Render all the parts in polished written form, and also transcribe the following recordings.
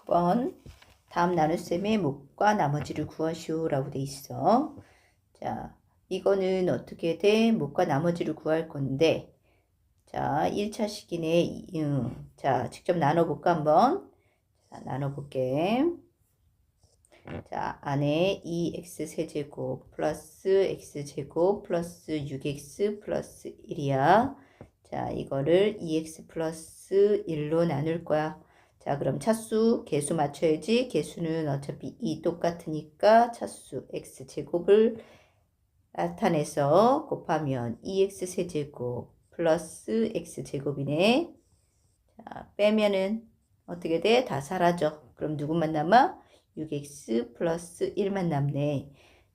6번 다음 나눗셈의 목과 나머지를 구하시오 라고 돼 있어. 자, 이거는 어떻게 돼? 목과 나머지를 구할 건데, 자, 1차 식이네. 자, 직접 나눠볼까 한번? 자, 나눠볼게. 자, 안에 2x 세제곱 플러스 x제곱 플러스 6x 플러스 1이야. 자, 이거를 2x 플러스 1로 나눌 거야. 자, 그럼 차수, 개수 맞춰야지. 개수는 어차피 2 똑같으니까 차수 x제곱을 나타내서 곱하면 2x 세제곱 플러스 x제곱이네. 자, 빼면은 어떻게 돼? 다 사라져. 그럼 누구만 남아? 6x 플러스 1만 남네.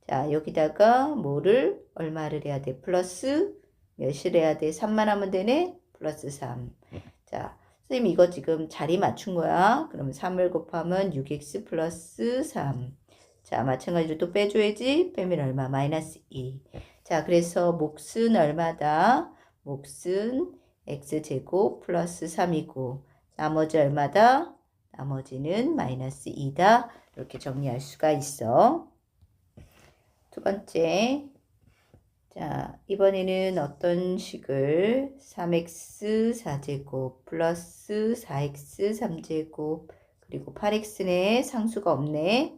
자, 여기다가 뭐를 얼마를 해야 돼? 플러스 몇을 해야 돼? 3만 하면 되네? 플러스 3. 자, 선생님 이거 지금 자리 맞춘 거야. 그러면 3을 곱하면 6x 플러스 3. 자, 마찬가지로 또 빼줘야지. 빼면 얼마? 마이너스 2. 자, 그래서 몫은 얼마다? 몫은 x제곱 플러스 3이고 나머지 얼마다? 나머지는 마이너스 2다. 이렇게 정리할 수가 있어. 두 번째. 자, 이번에는 어떤 식을 3x 4제곱 플러스 4x 3제곱 그리고 8x네. 상수가 없네.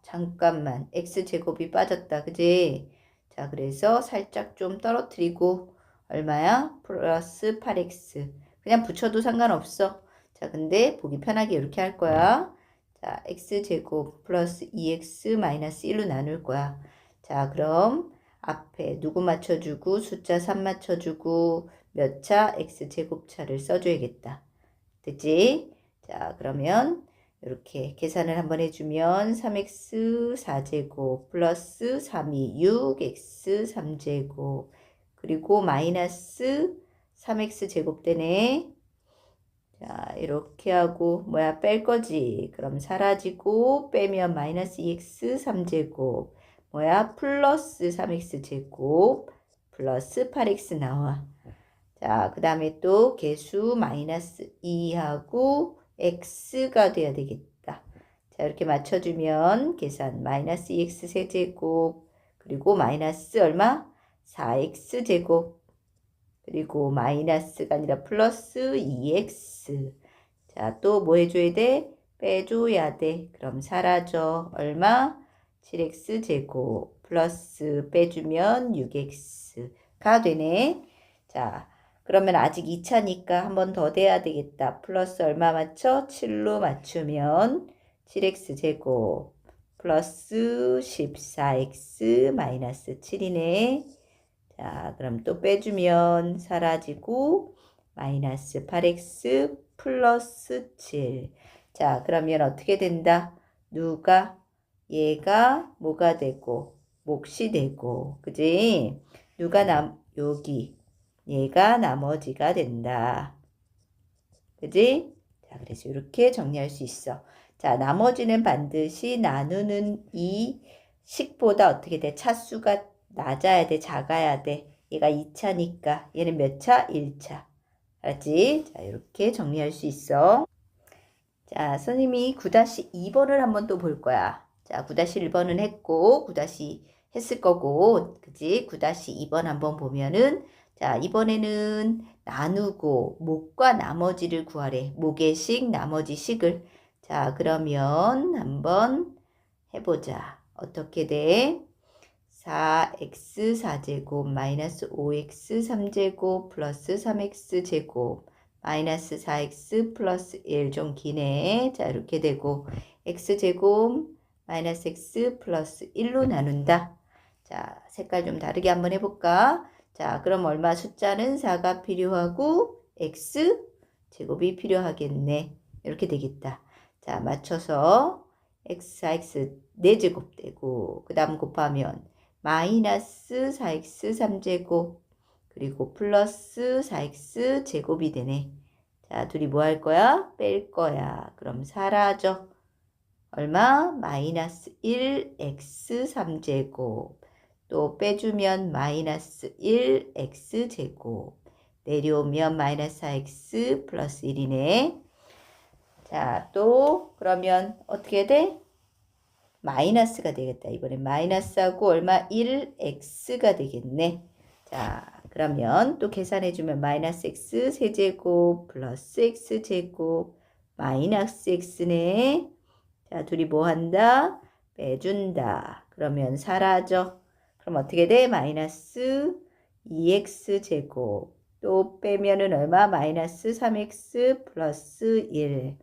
잠깐만. x제곱이 빠졌다. 그지? 자, 그래서 살짝 좀 떨어뜨리고 얼마야? 플러스 8x. 그냥 붙여도 상관없어. 자, 근데 보기 편하게 이렇게 할 거야. 자, x제곱 플러스 2x 마이너스 1로 나눌 거야. 자, 그럼 앞에 누구 맞춰주고 숫자 3 맞춰주고 몇 차? x제곱차를 써줘야겠다. 됐지? 자, 그러면 이렇게 계산을 한번 해주면 3x 4제곱 플러스 3이 6x 3제곱 그리고 마이너스 3x 제곱 되네. 자, 이렇게 하고 뭐야? 뺄 거지. 그럼 사라지고 빼면 마이너스 2x 3제곱 뭐야? 플러스 3x 제곱 플러스 8x 나와. 자, 그 다음에 또 개수 마이너스 2하고 x가 돼야 되겠다. 자, 이렇게 맞춰주면 계산 마이너스 2x 세제곱 그리고 마이너스 얼마? 4x 제곱 그리고 마이너스가 아니라 플러스 2x. 자, 또 뭐 해줘야 돼? 빼줘야 돼. 그럼 사라져. 얼마? 7x 제곱 플러스 빼주면 6x가 되네. 자, 그러면 아직 2차니까 한 번 더 돼야 되겠다. 플러스 얼마 맞춰? 7로 맞추면 7x 제곱 플러스 14x 마이너스 7이네. 자, 그럼 또 빼주면 사라지고 마이너스 8x 플러스 7. 자, 그러면 어떻게 된다? 누가? 얘가 뭐가 되고 몫이 되고 그지? 누가 여기 얘가 나머지가 된다. 그지? 자, 그래서 이렇게 정리할 수 있어. 자, 나머지는 반드시 나누는 이 식보다 어떻게 돼? 차수가 낮아야 돼, 작아야 돼. 얘가 2차니까 얘는 몇 차? 1차. 알았지? 자, 이렇게 정리할 수 있어. 자, 선생님이 9-2번을 한번 또 볼 거야. 자, 9-1번은 했고 9- 했을 거고 그지? 9-2번 한번 보면은 자, 이번에는 나누고 목과 나머지를 구하래. 목의 식, 나머지 식을. 자, 그러면 한번 해보자. 어떻게 돼? 4x 4제곱 마이너스 5x 3제곱 플러스 3x 제곱 마이너스 4x 플러스 1 좀 기네. 자, 이렇게 되고 x제곱 마이너스 x 플러스 1로 나눈다. 자, 색깔 좀 다르게 한번 해볼까? 자, 그럼 얼마? 숫자는 4가 필요하고 x 제곱이 필요하겠네. 이렇게 되겠다. 자, 맞춰서 x 4x 4제곱 되고 그 다음 곱하면 마이너스 4x 3제곱 그리고 플러스 4x 제곱이 되네. 자, 둘이 뭐 할 거야? 뺄 거야. 그럼 사라져. 얼마? 마이너스 1x 3제곱 또 빼주면 마이너스 1x 제곱 내려오면 마이너스 4x 플러스 1이네. 자, 또 그러면 어떻게 돼? 마이너스가 되겠다. 이번엔 마이너스하고 얼마? 1x가 되겠네. 자, 그러면 또 계산해주면 마이너스 x 세제곱 플러스 x 제곱 마이너스 x네. 자, 둘이 뭐 한다? 빼준다. 그러면 사라져. 그럼 어떻게 돼? 마이너스 2x 제곱. 또 빼면은 얼마? 마이너스 3x 플러스 1.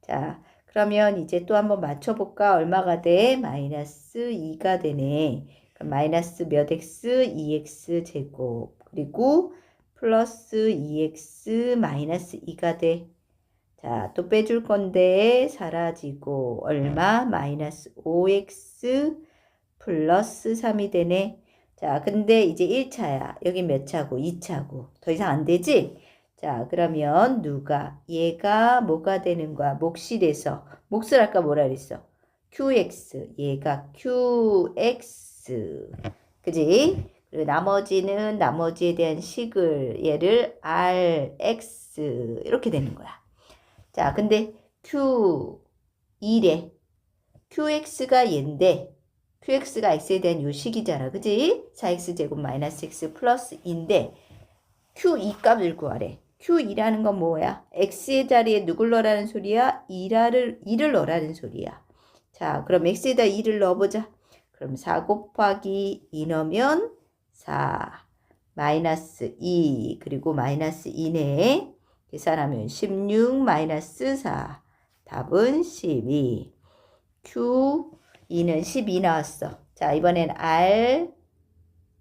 자, 그러면 이제 또 한번 맞춰볼까? 얼마가 돼? 마이너스 2가 되네. 그럼 마이너스 몇 x? 2x 제곱. 그리고 플러스 2x 마이너스 2가 돼. 자, 또 빼줄 건데 사라지고 얼마? 마이너스 5x 플러스 3이 되네. 자, 근데 이제 1차야. 여기 몇 차고? 2차고. 더 이상 안 되지? 자, 그러면 누가? 얘가 뭐가 되는 거야? 몫이 돼서. 몫을 아까 뭐라 그랬어? qx. 얘가 qx. 그지? 그리고 나머지는 나머지에 대한 식을 얘를 rx 이렇게 되는 거야. 자, 근데 q2래. qx가 얘인데 qx가 x에 대한 요 식이잖아. 그지? 4x제곱 마이너스 x 플러스 2인데 q2 값을 구하래. q2라는 건 뭐야? x의 자리에 누굴 넣으라는 소리야? 2를 넣으라는 소리야. 자, 그럼 x에다 2를 넣어보자. 그럼 4 곱하기 2 넣으면 4 마이너스 2 그리고 마이너스 2네. 계산하면 16 마이너스 4 답은 12. Q2는 12 나왔어. 자, 이번엔 R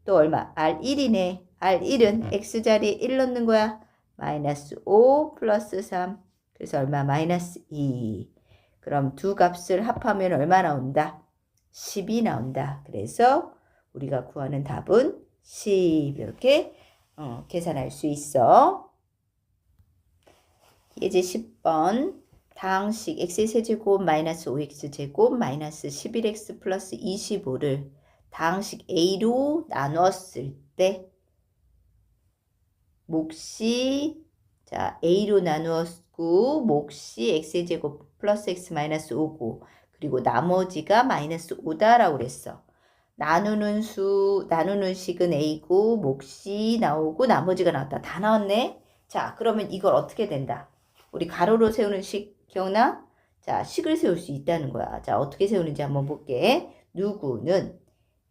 또 얼마? R1이네. R1은 X자리에 1 넣는 거야. 마이너스 5 플러스 3. 그래서 얼마? 마이너스 2. 그럼 두 값을 합하면 얼마 나온다? 10이 나온다. 그래서 우리가 구하는 답은 10. 이렇게 계산할 수 있어. 예제 10번. 다항식 x세제곱 마이너스 5x제곱 마이너스 11x 플러스 25를 다항식 a로 나누었을 때 몫이 자 a로 나누었고 몫이 x제곱 플러스 x 마이너스 5고 그리고 나머지가 마이너스 5다라고 그랬어. 나누는 식은 a고 몫이 나오고 나머지가 나왔다. 다 나왔네. 자, 그러면 이걸 어떻게 된다? 우리 가로로 세우는 식 기억나? 자, 식을 세울 수 있다는 거야. 자, 어떻게 세우는지 한번 볼게. 누구는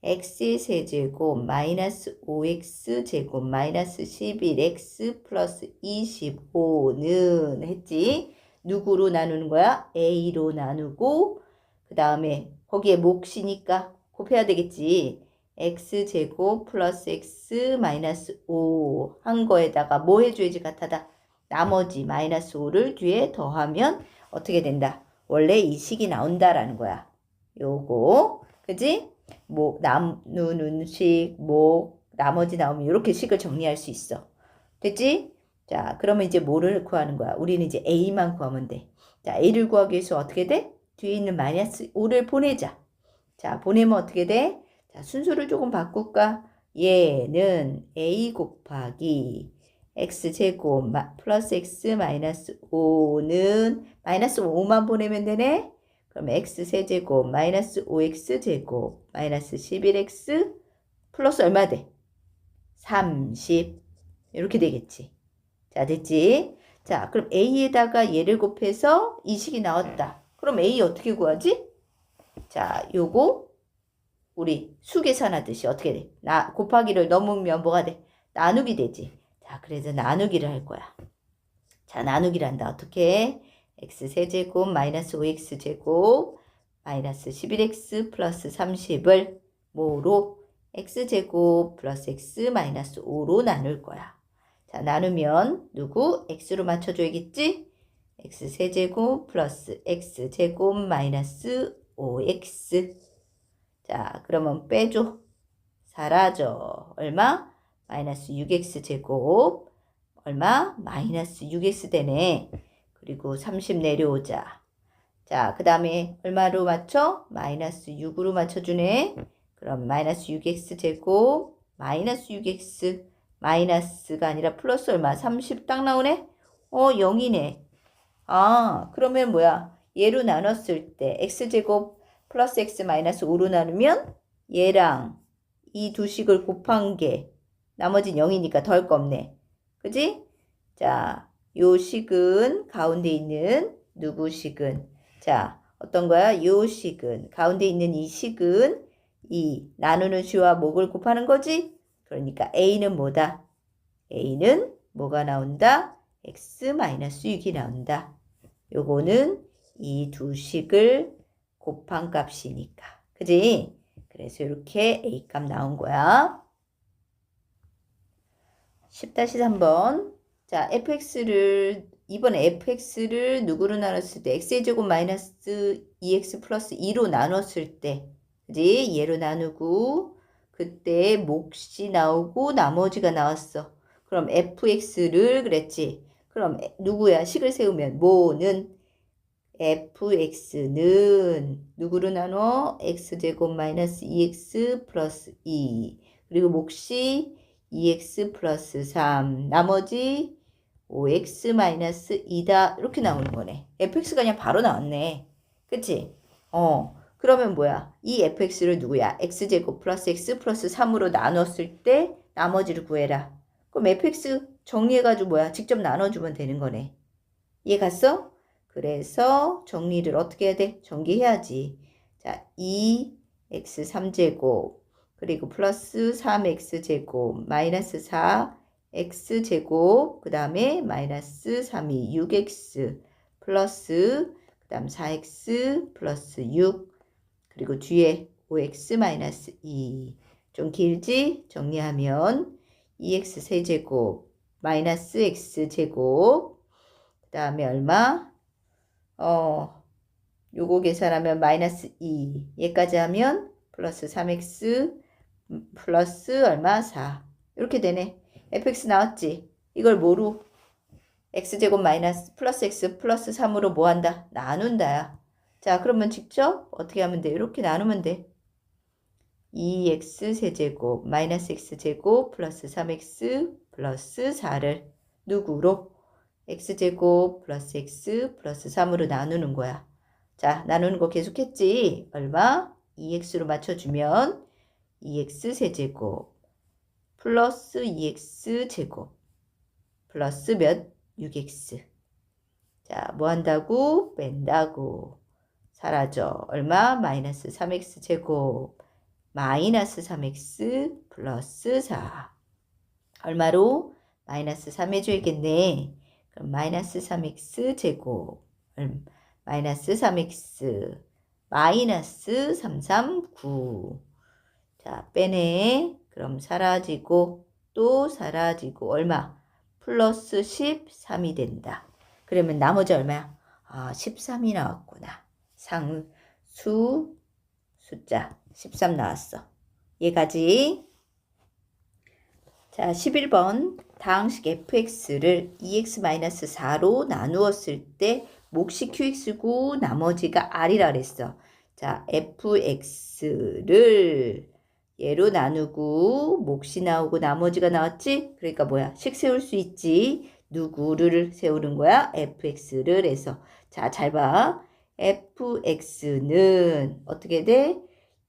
x의 세제곱 마이너스 5x 제곱 마이너스 11x 플러스 25는 했지. 누구로 나누는 거야? a로 나누고 그 다음에 거기에 몫이니까 곱해야 되겠지. x제곱 플러스 x 마이너스 5 한 거에다가 뭐 해줘야지 같아다. 나머지 마이너스 5를 뒤에 더하면 어떻게 된다? 원래 이 식이 나온다라는 거야. 요거 그지? 뭐 나누는 식, 뭐 나머지 나오면 이렇게 식을 정리할 수 있어. 됐지? 자, 그러면 이제 뭐를 구하는 거야? 우리는 이제 a만 구하면 돼. 자, a를 구하기 위해서 어떻게 돼? 뒤에 있는 마이너스 5를 보내자. 자, 보내면 어떻게 돼? 자, 순서를 조금 바꿀까? 얘는 a 곱하기 x제곱 플러스 x 마이너스 5는 마이너스 5만 보내면 되네. 그럼 x세제곱 마이너스 5x제곱 마이너스 11x 플러스 얼마 돼? 30 이렇게 되겠지. 자, 됐지? 자, 그럼 a에다가 얘를 곱해서 이 식이 나왔다. 그럼 a 어떻게 구하지? 자, 요거 우리 수계산하듯이 어떻게 돼? 곱하기를 넘으면 뭐가 돼? 나누기 되지. 자, 그래서 나누기를 할 거야. 자, 나누기를 한다. 어떻게? x세제곱 마이너스 5x제곱 마이너스 11x 플러스 30을 뭐로? x제곱 플러스 x 마이너스 5로 나눌 거야. 자, 나누면 누구? x로 맞춰줘야겠지? x세제곱 플러스 x제곱 마이너스 5x. 자, 그러면 빼줘. 사라져. 얼마? 마이너스 6x제곱 얼마? 마이너스 6x 되네. 그리고 30 내려오자. 자, 그 다음에 얼마로 맞춰? 마이너스 6으로 맞춰주네. 그럼 마이너스 6x제곱 마이너스 6x 마이너스가 아니라 플러스 얼마? 30 딱 나오네? 0이네. 아, 그러면 뭐야? 얘로 나눴을 때 x제곱 플러스 x 마이너스 5로 나누면 얘랑 이 두 식을 곱한 게 나머지는 0이니까 더할 거 없네. 그지? 자, 요 식은 가운데 있는 누구 식은 자, 어떤 거야? 요 식은 가운데 있는 이 식은 이 나누는 수와 목을 곱하는 거지? 그러니까 a는 뭐다? a는 뭐가 나온다? x-6이 나온다. 요거는 이 두 식을 곱한 값이니까. 그지? 그래서 이렇게 a 값 나온 거야. 10-3번. 자, 이번에 fx를 누구로 나눴을 때 x제곱 마이너스 2x 플러스 2로 나눴을 때 그지? 얘로 나누고 그때 몫이 나오고 나머지가 나왔어. 그럼 fx를 그랬지. 그럼 누구야? 식을 세우면 뭐는 fx는 누구로 나눠? x제곱 마이너스 2x 플러스 2 그리고 몫이 2x 플러스 3 나머지 5x 마이너스 2다 이렇게 나오는 거네. fx가 그냥 바로 나왔네. 그치? 그러면 뭐야? 이 fx를 누구야? x제곱 플러스 x 플러스 3으로 나눴을 때 나머지를 구해라. 그럼 fx 정리해가지고 뭐야? 직접 나눠주면 되는 거네. 이해 갔어? 그래서 정리를 어떻게 해야 돼? 전개해야지. 자, 2x 3제곱 그리고 플러스 3x 제곱 마이너스 4x 제곱 그 다음에 마이너스 3이 6x 플러스 그 다음 4x 플러스 6 그리고 뒤에 5x 마이너스 2 좀 길지? 정리하면 2x 세제곱 마이너스 x 제곱 그 다음에 얼마? 요거 계산하면 마이너스 2 얘까지 하면 플러스 3x 플러스 얼마? 4 이렇게 되네. fx 나왔지? 이걸 뭐로? x제곱 마이너스 플러스 x 플러스 3으로 뭐 한다? 나눈다야. 자, 그러면 직접 어떻게 하면 돼? 이렇게 나누면 돼. 2x 세제곱 마이너스 x제곱 플러스 3x 플러스 4를 누구로? x제곱 플러스 x 플러스 3으로 나누는 거야. 자, 나누는 거 계속했지? 얼마? 2x로 맞춰주면 2x 세제곱 플러스 2x 제곱 플러스 몇? 6x. 자, 뭐 한다고? 뺀다고. 사라져. 얼마? 마이너스 3x 제곱 마이너스 3x 플러스 4. 얼마로? 마이너스 3 해줘야겠네. 그럼 마이너스 3x 제곱 마이너스 3x 마이너스 339. 자, 빼네. 그럼 사라지고 또 사라지고 얼마? 플러스 13이 된다. 그러면 나머지 얼마야? 13이 나왔구나. 상수 숫자 13 나왔어. 얘가지. 자, 11번 다항식 fx를 2x-4로 나누었을 때 몫이 qx고 나머지가 r이라 그랬어. 자, fx를 얘로 나누고 몫이 나오고 나머지가 나왔지? 그러니까 뭐야? 식 세울 수 있지. 누구를 세우는 거야? fx를 해서. 자, 잘 봐. fx는 어떻게 돼?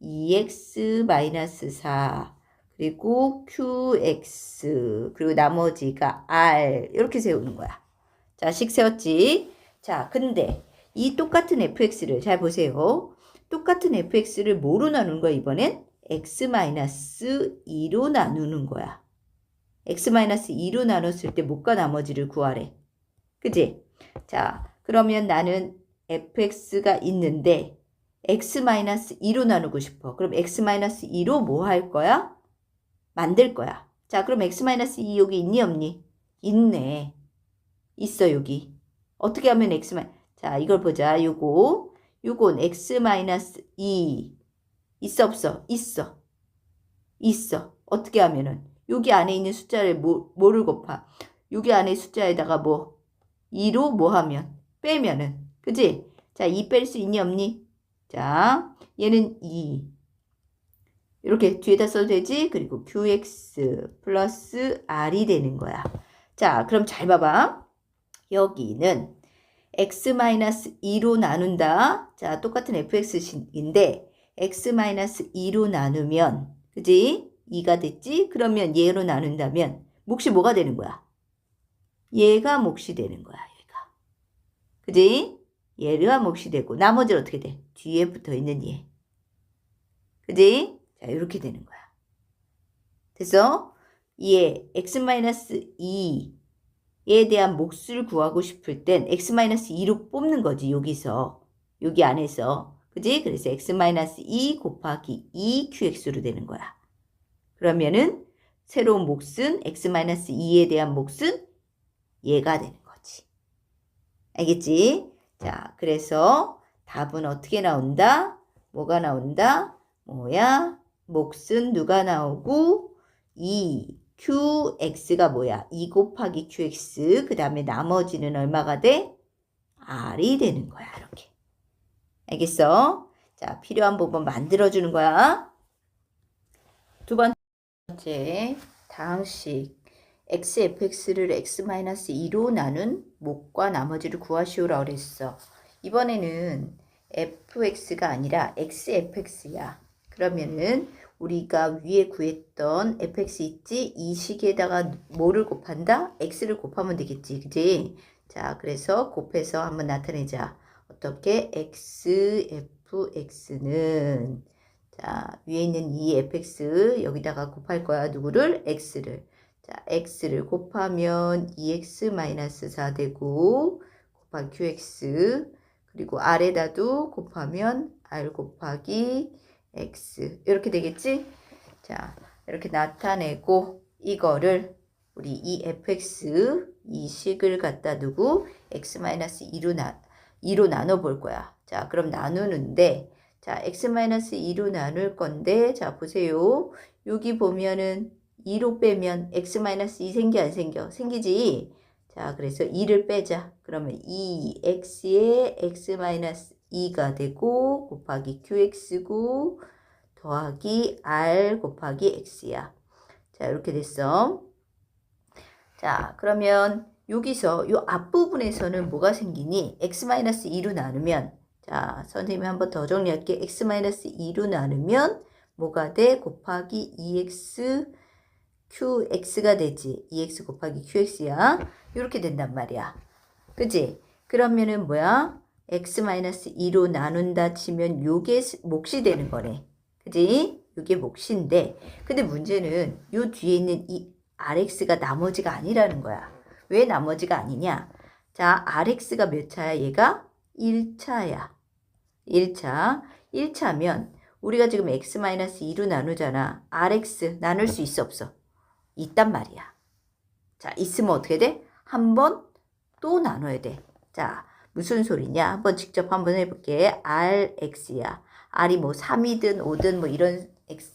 2x-4 그리고 qx 그리고 나머지가 r 이렇게 세우는 거야. 자, 식 세웠지? 자, 근데 이 똑같은 fx를 잘 보세요. 똑같은 fx를 뭐로 나누는 거야, 이번엔? x-2로 나누는 거야. x-2로 나눴을 때 못과 나머지를 구하래. 그지? 자, 그러면 나는 fx가 있는데 x-2로 나누고 싶어. 그럼 x-2로 뭐 할 거야? 만들 거야. 자, 그럼 x-2 여기 있니 없니? 있네. 있어 여기. 어떻게 하면 자, 이걸 보자. 요건 x-2 있어 없어? 있어. 있어. 어떻게 하면은 여기 안에 있는 숫자를 뭐를 곱하? 여기 안에 숫자에다가 2로 뭐 하면? 빼면은. 그지? 자, 2 뺄 수 있니 없니? 자, 얘는 2. 이렇게 뒤에다 써도 되지? 그리고 qx 플러스 r이 되는 거야. 자, 그럼 잘 봐봐. 여기는 x-2로 나눈다. 자, 똑같은 fx인데 x-2로 나누면 그지? 2가 됐지? 그러면 얘로 나눈다면 몫이 뭐가 되는 거야? 얘가 몫이 되는 거야. 얘가. 그지? 얘가 몫이 되고 나머지는 어떻게 돼? 뒤에 붙어 있는 얘. 그지? 자, 이렇게 되는 거야. 그래서 얘 x-2에 대한 몫을 구하고 싶을 땐 x-2로 뽑는 거지. 여기서. 여기 안에서. 그지? 그래서 x-2 곱하기 2qx로 되는 거야. 그러면은 새로운 몫은 x-2에 대한 몫은 얘가 되는 거지. 알겠지? 자, 그래서 답은 어떻게 나온다? 뭐가 나온다? 뭐야? 몫은 누가 나오고 2qx가 뭐야? 2 곱하기 qx 그 다음에 나머지는 얼마가 돼? r이 되는 거야. 이렇게. 알겠어? 자, 필요한 부분 만들어주는 거야. 두 번째, 다항식 xfx를 x-2로 나눈 몫과 나머지를 구하시오라고 그랬어. 이번에는 fx가 아니라 xfx야. 그러면은 우리가 위에 구했던 fx 있지? 이 식에다가 뭐를 곱한다? x를 곱하면 되겠지. 그지? 자, 그래서 곱해서 한번 나타내자. 어떻게? xfx는 자, 위에 있는 이 fx 여기다가 곱할 거야. 누구를? x를. 자, x를 곱하면 2x-4 되고 곱하기 qx 그리고 r에다도 곱하면 r 곱하기 x 이렇게 되겠지? 자, 이렇게 나타내고 이거를 우리 이 fx 이 식을 갖다 두고 x-2로 나눠 볼 거야. 자, 그럼 나누는데 자, x-2로 나눌 건데 자, 보세요. 여기 보면은 2로 빼면 x-2 생겨 안 생겨? 생기지? 자, 그래서 2를 빼자. 그러면 2x에 x-2가 되고 곱하기 qx고 더하기 r 곱하기 x야. 자, 이렇게 됐어. 자, 그러면 여기서 요 앞부분에서는 뭐가 생기니? x-2로 나누면 자, 선생님이 한번 더 정리할게. x-2로 나누면 뭐가 돼? 곱하기 2x qx가 되지. 2x 곱하기 qx야. 이렇게 된단 말이야. 그치? 그러면은 뭐야? x-2로 나눈다 치면 요게 몫이 되는 거네. 그치? 요게 몫인데 근데 문제는 요 뒤에 있는 이 rx가 나머지가 아니라는 거야. 왜 나머지가 아니냐? 자, rx가 몇 차야? 얘가 1차야. 1차면 우리가 지금 x-2로 나누잖아. rx 나눌 수 있어 없어? 있단 말이야. 자, 있으면 어떻게 돼? 한 번 또 나눠야 돼. 자, 무슨 소리냐? 한번 직접 한번 해볼게. rx야. r이 뭐 3이든 5든 뭐 이런 x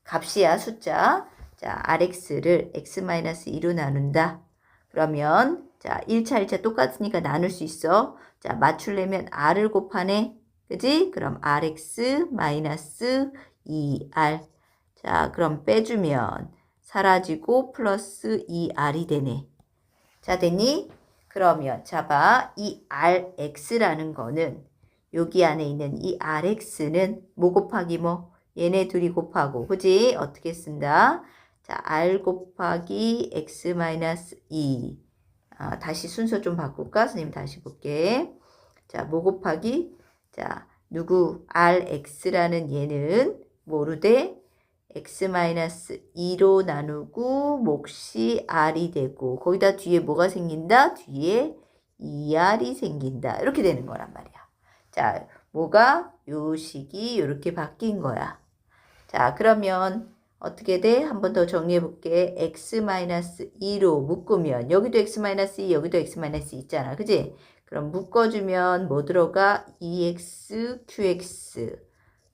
값이야. 숫자. 자, rx를 x-2로 나눈다. 그러면 자, 1차 똑같으니까 나눌 수 있어. 자, 맞추려면 r을 곱하네. 그지? 그럼 rx 마이너스 2r. 자, 그럼 빼주면 사라지고 플러스 2r이 되네. 자, 됐니? 그러면 잡아. 이 rx라는 거는 여기 안에 있는 이 rx는 뭐 곱하기 뭐? 얘네 둘이 곱하고. 그지? 어떻게 쓴다? 자, r 곱하기 x-2. 다시 순서 좀 바꿀까? 선생님 다시 볼게. 자, 뭐 곱하기? 자, 누구? rx라는 얘는 뭐로 돼? x-2로 나누고 몫이 r이 되고 거기다 뒤에 뭐가 생긴다? 뒤에 2r이 생긴다. 이렇게 되는 거란 말이야. 자, 뭐가? 요 식이 이렇게 바뀐 거야. 자, 그러면 어떻게 돼? 한 번 더 정리해 볼게. x-2로 묶으면 여기도 x-2 여기도 x-2 있잖아. 그지? 그럼 묶어주면 뭐 들어가? 2x qx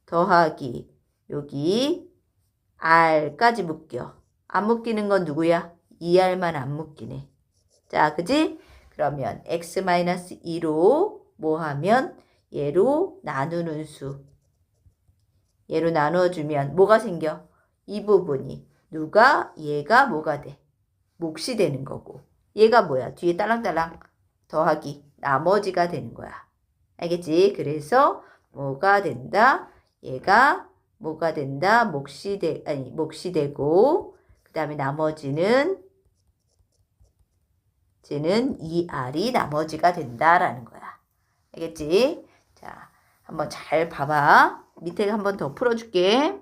더하기 여기 r까지 묶여. 안 묶이는 건 누구야? 2r만 안 묶이네. 자, 그지? 그러면 x-2로 뭐 하면 얘로 나누는 수. 얘로 나눠주면 뭐가 생겨? 이 부분이 누가? 얘가 뭐가 돼? 몫이 되는 거고. 얘가 뭐야? 뒤에 딸랑딸랑 더하기 나머지가 되는 거야. 알겠지? 그래서 뭐가 된다? 얘가 뭐가 된다? 몫이 되고 그 다음에 나머지는 쟤는 2R이 나머지가 된다라는 거야. 알겠지? 자, 한번 잘 봐봐. 밑에 한번 더 풀어줄게.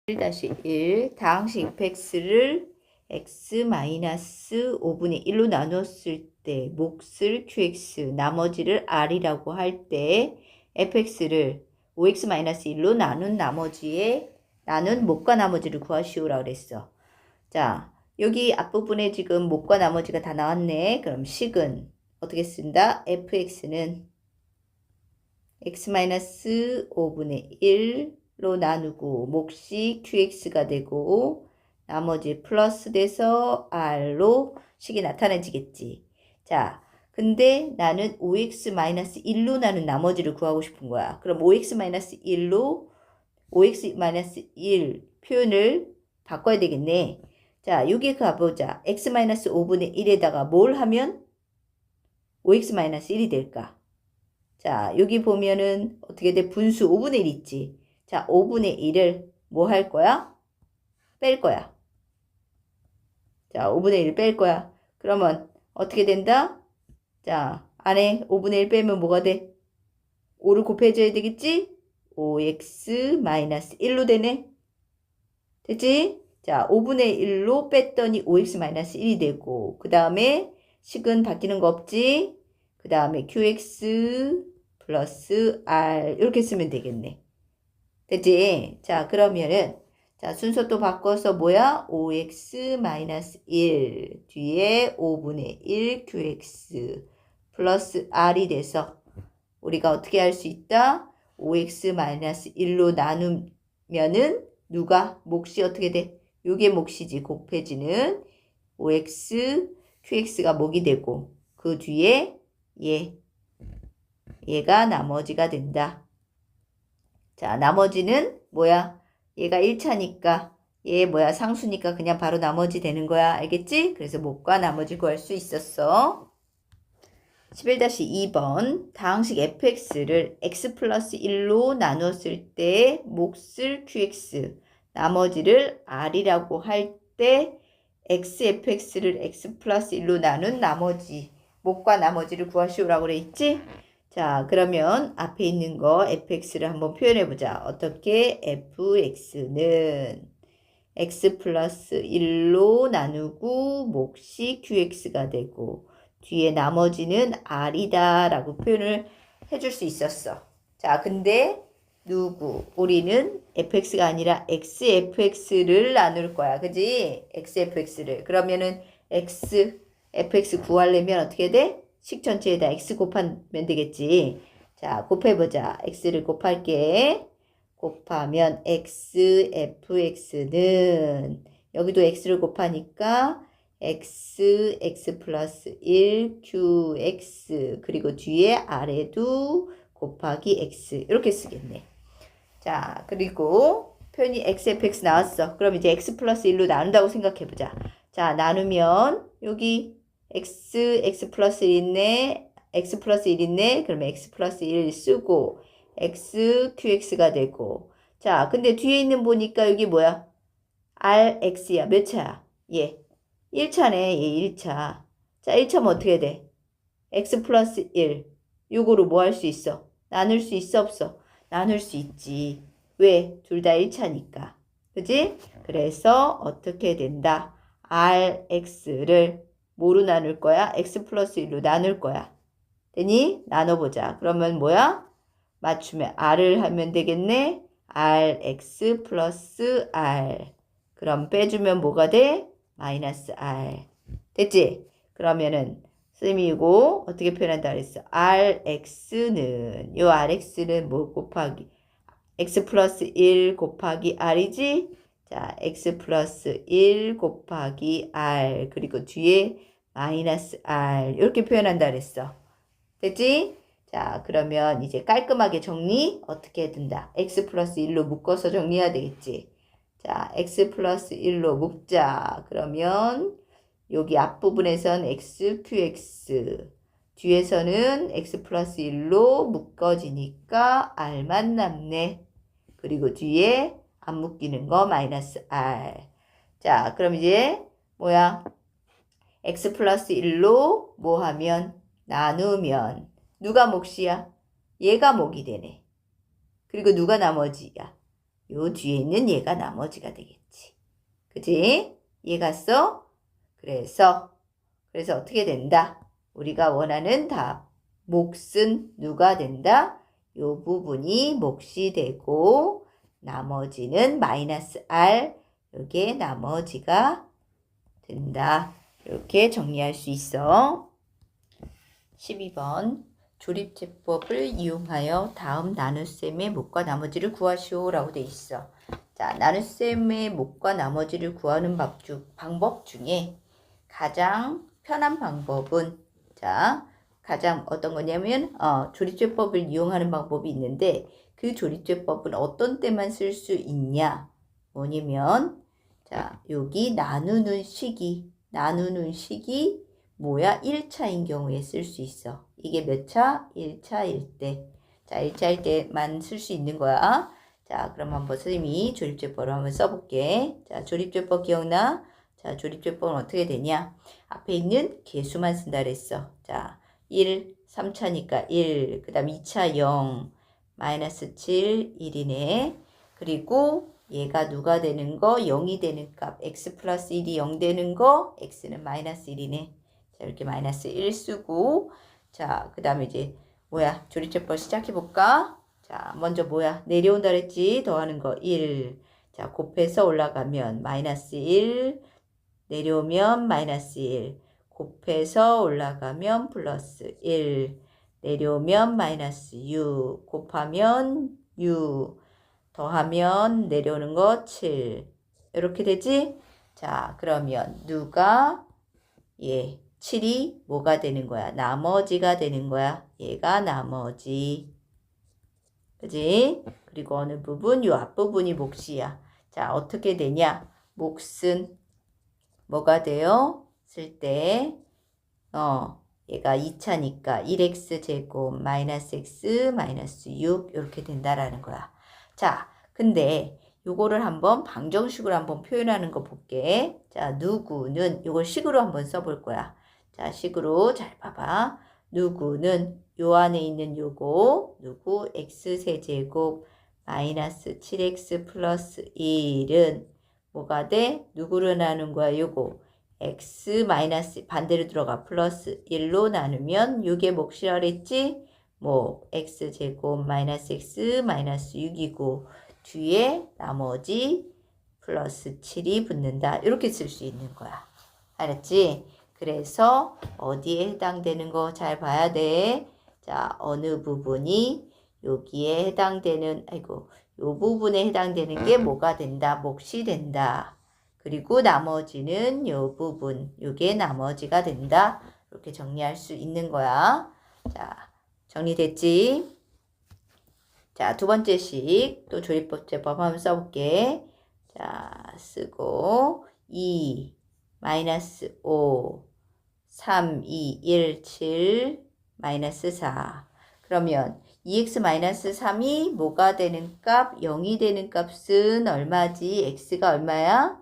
1-1 다항식 fx를 x-5분의 1로 나눴을 때 몫을 qx 나머지를 r이라고 할 때 fx를 5x-1로 나눈 몫과 나머지를 구하시오라고 그랬어. 자, 여기 앞부분에 지금 몫과 나머지가 다 나왔네. 그럼 식은 어떻게 쓴다? fx는 x-5분의 1로 나누고 몫이 qx가 되고 나머지 플러스 돼서 r로 식이 나타나지겠지. 자, 근데 나는 5x-1로 나눈 나머지를 구하고 싶은 거야. 그럼 5x-1로 5x-1 표현을 바꿔야 되겠네. 자, 여기 가보자. x-5분의 1에다가 뭘 하면 5x-1이 될까? 자, 여기 보면은 어떻게 돼? 분수 5분의 1 있지. 자, 5분의 1을 뭐 할 거야? 뺄 거야. 자, 5분의 1 뺄 거야. 그러면 어떻게 된다? 자, 안에 5분의 1 빼면 뭐가 돼? 5를 곱해줘야 되겠지? 5x-1로 되네. 됐지? 자, 5분의 1로 뺐더니 5x-1이 되고 그 다음에 식은 바뀌는 거 없지? 그 다음에 qx 플러스 r 이렇게 쓰면 되겠네. 됐지? 자, 그러면은 자, 순서 또 바꿔서 뭐야? 5x-1 뒤에 5분의 1 qx 플러스 r이 돼서 우리가 어떻게 할 수 있다? 5x-1로 나누면은 누가? 몫이 어떻게 돼? 요게 몫이지. 곱해지는 5x qx가 몫이 되고 그 뒤에 얘가 나머지가 된다. 자, 나머지는 뭐야? 얘가 1차니까 얘 뭐야? 상수니까 그냥 바로 나머지 되는 거야. 알겠지? 그래서 몫과 나머지 구할 수 있었어. 11-2번 다항식 fx를 x 플러스 1로 나눴을 때 몫을 qx 나머지를 r이라고 할 때 xfx를 x 플러스 1로 나눈 나머지 몫과 나머지를 구하시오라고 그랬지? 자, 그러면 앞에 있는 거 fx를 한번 표현해 보자. 어떻게? fx는 x 플러스 1로 나누고 몫이 qx가 되고 뒤에 나머지는 r이다 라고 표현을 해줄 수 있었어. 자, 근데 우리는 fx가 아니라 xfx를 나눌 거야. 그지? xfx를. 그러면은 fx 구하려면 어떻게 돼? 식 전체에다 x 곱하면 되겠지. 자, 곱해보자. x를 곱할게. 곱하면 xfx는 여기도 x를 곱하니까 x 플러스 1 qx 그리고 뒤에 아래도 곱하기 x 이렇게 쓰겠네. 자, 그리고 표현이 xfx 나왔어. 그럼 이제 x 플러스 1로 나눈다고 생각해보자. 자, 나누면 여기 x 플러스 1 있네. x 플러스 1 있네. 그러면 x 플러스 1 쓰고 x qx가 되고 자, 근데 뒤에 있는 보니까 여기 뭐야? rx야. 몇 차야? 얘 1차네. 얘 1차. 자, 1차면 어떻게 돼? x 플러스 1 요거로 뭐 할 수 있어? 나눌 수 있어 없어? 나눌 수 있지. 왜? 둘 다 1차니까. 그지? 그래서 어떻게 된다? rx를 뭐로 나눌 거야? x 플러스 1로 나눌 거야. 되니? 나눠보자. 그러면 뭐야? 맞추면 r을 하면 되겠네. rx 플러스 r. 그럼 빼주면 뭐가 돼? 마이너스 r. 됐지? 그러면은 쌤이고 어떻게 표현한다 그랬어? rx는 요 rx는 뭐 곱하기 x 플러스 1 곱하기 r이지? 자, x 플러스 1 곱하기 r 그리고 뒤에 마이너스 r 이렇게 표현한다 그랬어. 됐지? 자, 그러면 이제 깔끔하게 정리 어떻게 해둔다? x 플러스 1로 묶어서 정리해야 되겠지? 자, x 플러스 1로 묶자. 그러면 여기 앞부분에선 x, qx 뒤에서는 x 플러스 1로 묶어지니까 r만 남네. 그리고 뒤에 안 묶이는 거 마이너스 r. 자, 그럼 이제 뭐야? x 플러스 1로 뭐 하면? 나누면 누가 몫이야? 얘가 몫이 되네. 그리고 누가 나머지야? 요 뒤에 있는 얘가 나머지가 되겠지. 그치? 이해 갔어? 그래서 어떻게 된다? 우리가 원하는 답. 몫은 누가 된다? 요 부분이 몫이 되고 나머지는 마이너스 r. 요게 나머지가 된다. 이렇게 정리할 수 있어. 12번. 조립제법을 이용하여 다음 나눗셈의 몫과 나머지를 구하시오 라고 돼 있어. 자, 나눗셈의 몫과 나머지를 구하는 방법 중에 가장 편한 방법은 가장 어떤 거냐면 조립제법을 이용하는 방법이 있는데 그 조립제법은 어떤 때만 쓸 수 있냐? 뭐냐면 여기 나누는 식이 뭐야? 1차인 경우에 쓸 수 있어. 이게 몇 차? 1차일 때. 자, 1차일 때만 쓸 수 있는 거야. 자, 그럼 한번 선생님이 조립제법을 한번 써볼게. 자, 조립제법 기억나? 자, 조립제법은 어떻게 되냐? 앞에 있는 개수만 쓴다 그랬어. 자, 1, 3차니까 1, 그 다음 2차 0, 마이너스 7, 1이네. 그리고 얘가 누가 되는 거? 0이 되는 값. x 플러스 1이 0 되는 거, x는 마이너스 1이네. 자, 이렇게 마이너스 1 쓰고, 자, 그 다음에 이제 뭐야? 조립제법 시작해볼까? 자, 먼저 뭐야? 내려온다 그랬지? 더하는 거 1. 자, 곱해서 올라가면 마이너스 1, 내려오면 마이너스 1, 곱해서 올라가면 플러스 1, 내려오면 마이너스 6, 곱하면 6, 더하면 내려오는 거 7. 이렇게 되지? 자, 그러면 누가 7이 뭐가 되는 거야? 나머지가 되는 거야. 얘가 나머지. 그지? 그리고 어느 부분? 요 앞부분이 몫이야. 자, 어떻게 되냐? 몫은 뭐가 돼요? 쓸 때, 얘가 2차니까 1x 제곱 마이너스 x 마이너스 6 이렇게 된다라는 거야. 자, 근데 요거를 한번 방정식으로 한번 표현하는 거 볼게. 자, 누구는 요걸 식으로 한번 써볼 거야. 자, 식으로 잘 봐봐. 누구는 요 안에 있는 요거 누구 x세제곱 마이너스 7x 플러스 1은 뭐가 돼? 누구를 나눈 거야? 요거 x 마이너스 반대로 들어가 플러스 1로 나누면 요게 몫이라 그랬지? 뭐 x제곱 마이너스 x 마이너스 6이고 뒤에 나머지 플러스 7이 붙는다. 이렇게 쓸 수 있는 거야. 알았지? 그래서 어디에 해당되는 거 잘 봐야 돼. 자, 어느 부분이 여기에 해당되는 요 부분에 해당되는 게 뭐가 된다? 몫이 된다. 그리고 나머지는 요 부분, 요게 나머지가 된다. 이렇게 정리할 수 있는 거야. 자, 정리됐지? 자, 두 번째 식, 또 조립제법 한번 써볼게. 자, 쓰고, 2, 마이너스 5, 3, 2, 1, 7, 마이너스 4. 그러면 2x 마이너스 3이 뭐가 되는 값? 0이 되는 값은 얼마지? x가 얼마야?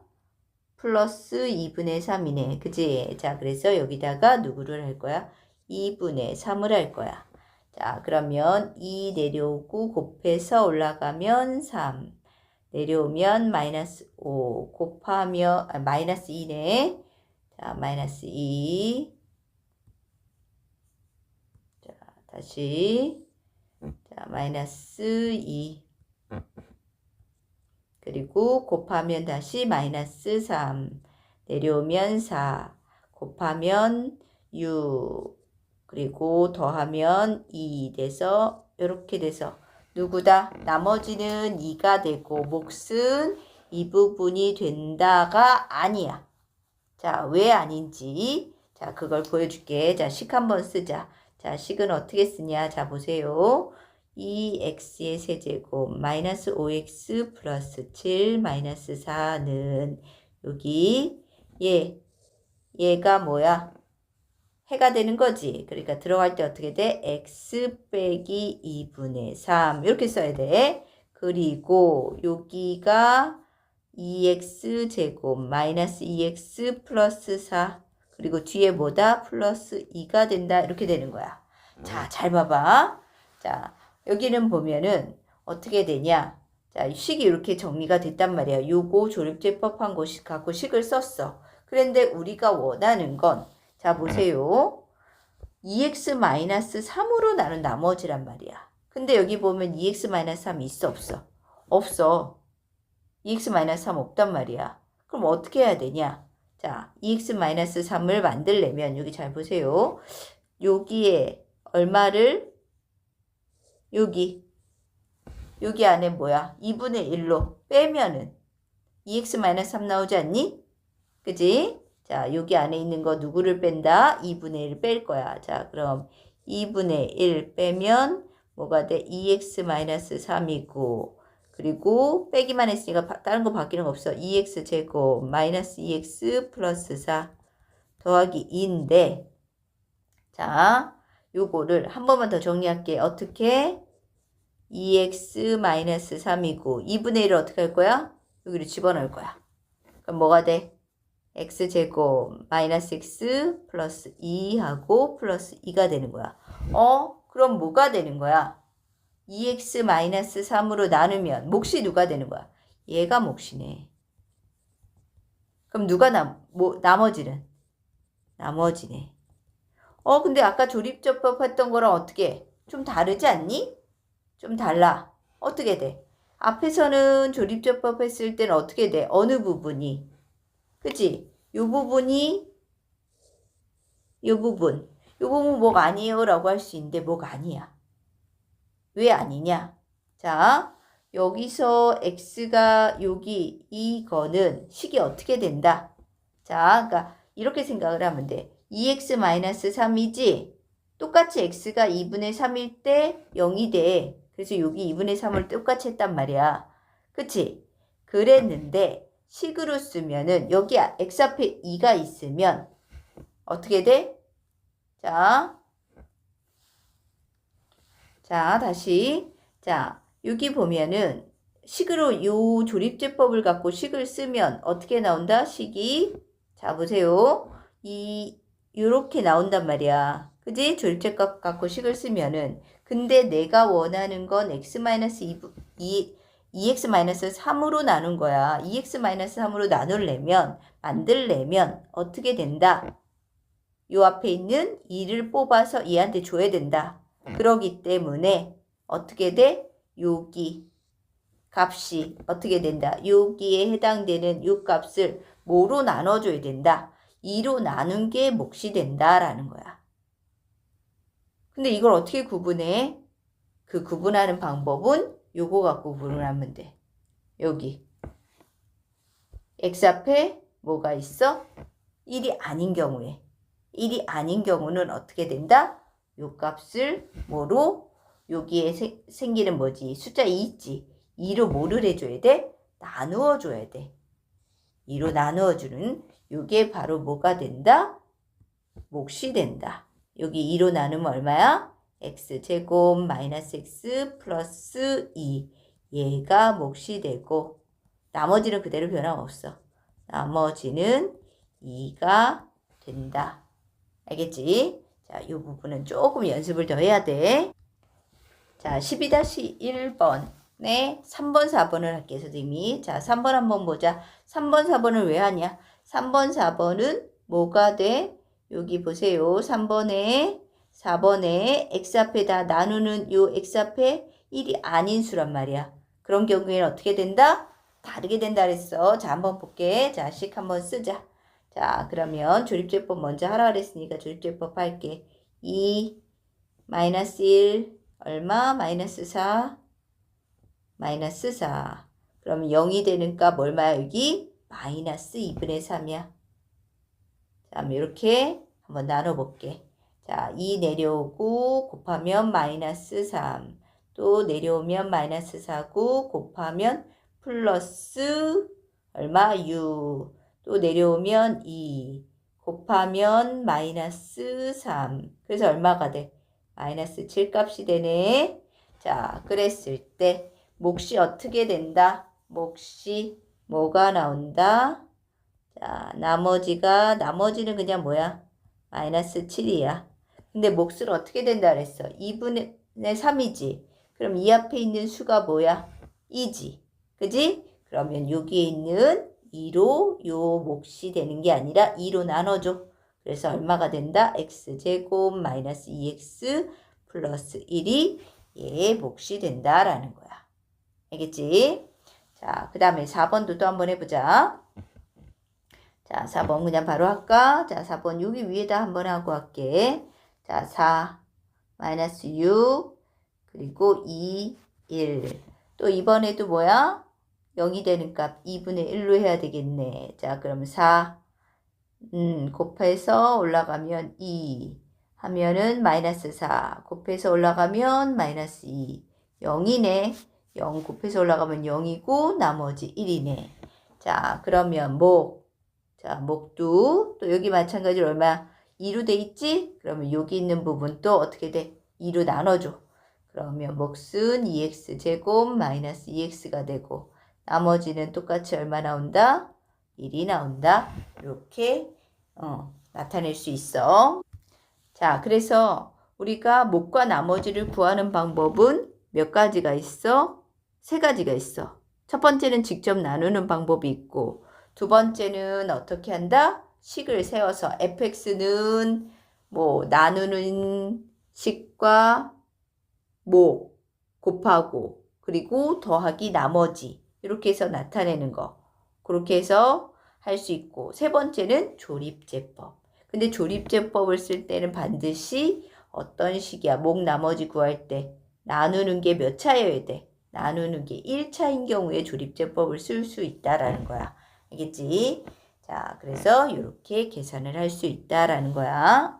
플러스 2분의 3이네. 그지? 자, 그래서 여기다가 누구를 할 거야? 2분의 3을 할 거야. 자, 그러면 2 내려오고 곱해서 올라가면 3. 내려오면 마이너스 5. 곱하면, 마이너스 2네. 자, 마이너스 2. 자, 다시. 자, 마이너스 2. 그리고 곱하면 다시 마이너스 3. 내려오면 4. 곱하면 6. 그리고 더하면 2 돼서 이렇게 돼서 누구다? 나머지는 2가 되고 몫은 이 부분이 된다가 아니야. 자, 왜 아닌지. 자, 그걸 보여줄게. 자, 식 한번 쓰자. 자, 식은 어떻게 쓰냐. 자, 보세요. 2x의 세제곱 마이너스 5x 플러스 7 마이너스 4는 여기 얘가 뭐야? 해가 되는 거지. 그러니까 들어갈 때 어떻게 돼? x 빼기 2분의 3 이렇게 써야 돼. 그리고 여기가 2x 제곱 마이너스 2x 플러스 4 그리고 뒤에 뭐다? 플러스 2가 된다. 이렇게 되는 거야. 자, 잘 봐봐. 자, 여기는 보면은 어떻게 되냐? 자, 식이 이렇게 정리가 됐단 말이야. 요거 조립제법한 것이 갖고 식을 썼어. 그런데 우리가 원하는 건 자, 보세요. 2x-3으로 나눈 나머지란 말이야. 근데 여기 보면 2x-3 있어, 없어? 없어. 2x-3 없단 말이야. 그럼 어떻게 해야 되냐? 자, 2x-3을 만들려면 여기 잘 보세요. 여기에 얼마를 여기 안에 뭐야? 2분의 1로 빼면은 2x-3 나오지 않니? 그지? 자, 여기 안에 있는 거 누구를 뺀다? 2분의 1 뺄 거야. 자, 그럼 2분의 1 빼면 뭐가 돼? 2x-3이고 그리고 빼기만 했으니까 다른 거 바뀌는 거 없어. 2x 제곱 마이너스 2x 플러스 4 더하기 2인데 자, 요거를 한 번만 더 정리할게. 어떻게? 2x-3이고 2분의 1을 어떻게 할 거야? 여기를 집어넣을 거야. 그럼 뭐가 돼? x제곱 마이너스 x 플러스 2하고 플러스 2가 되는 거야. 그럼 뭐가 되는 거야? 2x-3으로 나누면 몫이 누가 되는 거야? 얘가 몫이네. 그럼 누가 나머지는? 나머지네. 근데 아까 조립제법 했던 거랑 어떻게? 좀 다르지 않니? 좀 달라. 어떻게 돼? 앞에서는 조립제법 했을 때는 어떻게 돼? 어느 부분이? 그치? 요 부분 뭐가 아니에요 라고 할 수 있는데 뭐가 아니야. 왜 아니냐? 자, 여기서 x가 여기 이거는 식이 어떻게 된다? 자, 그러니까 이렇게 생각을 하면 돼. 2x-3이지? 똑같이 x가 2분의 3일 때 0이 돼. 그래서 여기 2분의 3을 똑같이 했단 말이야. 그치? 그랬는데 식으로 쓰면은 여기 x 앞에 2가 있으면 어떻게 돼? 자, 다시. 자, 여기 보면은 식으로 요 조립제법을 갖고 식을 쓰면 어떻게 나온다? 식이 자, 보세요. 요렇게 나온단 말이야. 그지? 조립제법 갖고 식을 쓰면은 근데 내가 원하는 건 x-3으로 나눈 거야. 2x-3으로 만들려면 어떻게 된다? 요 앞에 있는 2를 뽑아서 얘한테 줘야 된다. 그러기 때문에 어떻게 돼? 여기 값이 어떻게 된다? 여기에 해당되는 요 값을 뭐로 나눠줘야 된다? 2로 나눈 게 몫이 된다라는 거야. 근데 이걸 어떻게 구분해? 그 구분하는 방법은 요거 갖고 구분하면 돼. 여기 x 앞에 뭐가 있어? 1이 아닌 경우에 1이 아닌 경우는 어떻게 된다? 요 값을 뭐로? 여기에 생기는 뭐지? 숫자 2 있지? 2로 뭐를 해줘야 돼? 나누어 줘야 돼. 2로 나누어 주는 요게 바로 뭐가 된다? 몫이 된다. 여기 2로 나누면 얼마야? x제곱 마이너스 x 플러스 2 얘가 몫이 되고 나머지는 그대로 변함없어. 나머지는 2가 된다. 알겠지? 자, 이 부분은 조금 연습을 더 해야 돼. 자, 12-1번에 3번, 4번을 할게요, 선생님이. 자, 3번 한번 보자. 3번, 4번을 왜 하냐? 3번, 4번은 뭐가 돼? 여기 보세요. 3번에 4번에 x 앞에다 나누는 요 x 앞에 1이 아닌 수란 말이야. 그런 경우에는 어떻게 된다? 다르게 된다 그랬어. 자, 한번 볼게. 자, 식 한번 쓰자. 자, 그러면 조립제법 먼저 하라 그랬으니까 조립제법 할게. 2 마이너스 1 얼마? 마이너스 4 마이너스 4 그러면 0이 되는 값 얼마야 여기? 마이너스 2분의 3이야. 자, 이렇게 한번 나눠볼게. 자, 2 내려오고 곱하면 마이너스 3 또 내려오면 마이너스 4고 곱하면 플러스 얼마? 6 또 내려오면 2 곱하면 마이너스 3. 그래서 얼마가 돼? 마이너스 7 값이 되네. 자, 그랬을 때 몫이 어떻게 된다? 몫이 뭐가 나온다? 자, 나머지는 그냥 뭐야? 마이너스 7이야. 근데 몫을 어떻게 된다 그랬어? 2분의 3이지. 그럼 이 앞에 있는 수가 뭐야? 2지. 그지? 그러면 여기에 있는 2로 요 몫이 되는 게 아니라 2로 나눠줘. 그래서 얼마가 된다? x제곱 마이너스 2x 플러스 1이 얘의 몫이 된다라는 거야. 알겠지? 자, 그 다음에 4번도 또 한번 해보자. 자, 4번 그냥 바로 할까? 자, 4번 여기 위에다 한번 하고 할게. 자, 4 마이너스 6 그리고 2, 1. 또 이번에도 뭐야? 0이 되는 값 2분의 1로 해야 되겠네. 자, 그럼 4 곱해서 올라가면 2 하면은 마이너스 4 곱해서 올라가면 마이너스 2 0이네. 0 곱해서 올라가면 0이고 나머지 1이네. 자, 그러면 자, 목도 또 여기 마찬가지로 얼마? 2로 돼 있지? 그러면 여기 있는 부분 또 어떻게 돼? 2로 나눠줘. 그러면 몫은 2x 제곱 마이너스 2x가 되고 나머지는 똑같이 얼마 나온다? 1이 나온다. 이렇게 나타낼 수 있어. 자, 그래서 우리가 몫과 나머지를 구하는 방법은 몇 가지가 있어? 3가지가 있어. 첫 번째는 직접 나누는 방법이 있고 두 번째는 어떻게 한다? 식을 세워서 fx는 뭐 나누는 식과 몫 곱하고 그리고 더하기 나머지 이렇게 해서 나타내는 거. 그렇게 해서 할 수 있고 세 번째는 조립제법. 근데 조립제법을 쓸 때는 반드시 어떤 식이야? 몫 나머지 구할 때 나누는 게 몇 차여야 돼? 나누는 게 1차인 경우에 조립제법을 쓸 수 있다라는 거야. 알겠지? 자, 그래서 이렇게 계산을 할 수 있다라는 거야.